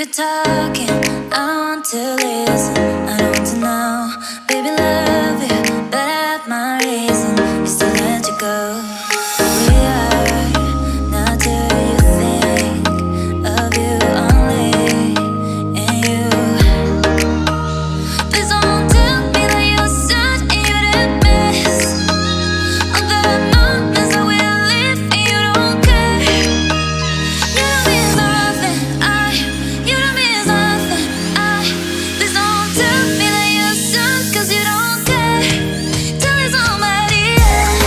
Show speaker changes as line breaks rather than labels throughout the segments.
If you're talking, I want to listen. I don't want to know, baby, love you, but I have my reason is to let you go. We are, now do you think of you only and you? Please don't tell me that you're sad and you didn't miss all the moments that we live and you don't care. You don't miss nothing, you don't miss nothing, please don't tell me that you're sad 'cause you don't care. Tell it somebody else.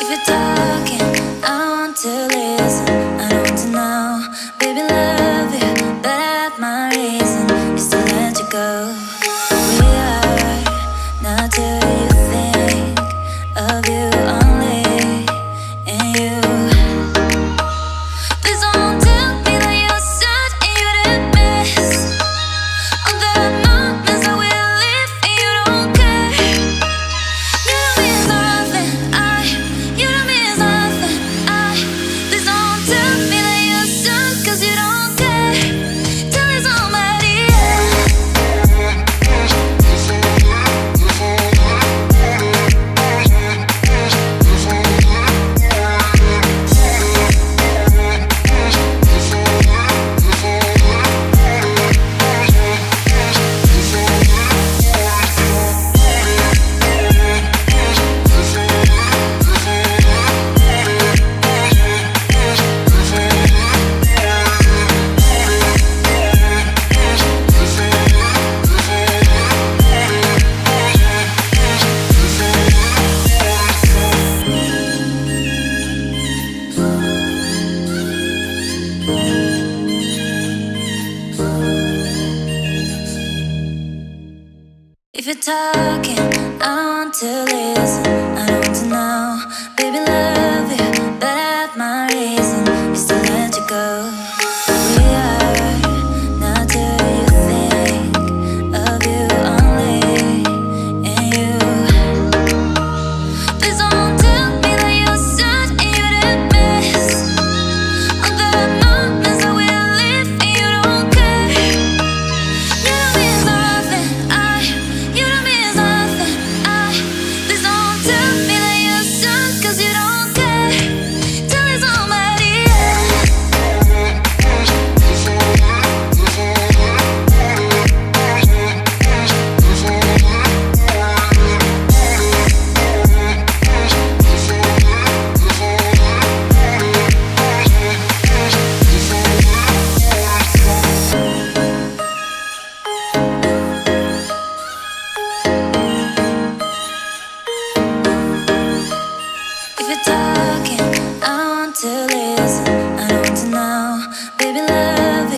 If you're talking, I want to listen. I don't want to know, baby, love you, but I have my reason is to let you go. We are, now do you think of you only and you? Please don't tell me that you're sad and you didn't miss all the moments that we live and you don't care. You don't miss nothing, you don't miss nothing, please don't tell me that you're sad 'cause you don't care. Tell it somebody else. If you're talking, I want to listen. I don't want to know,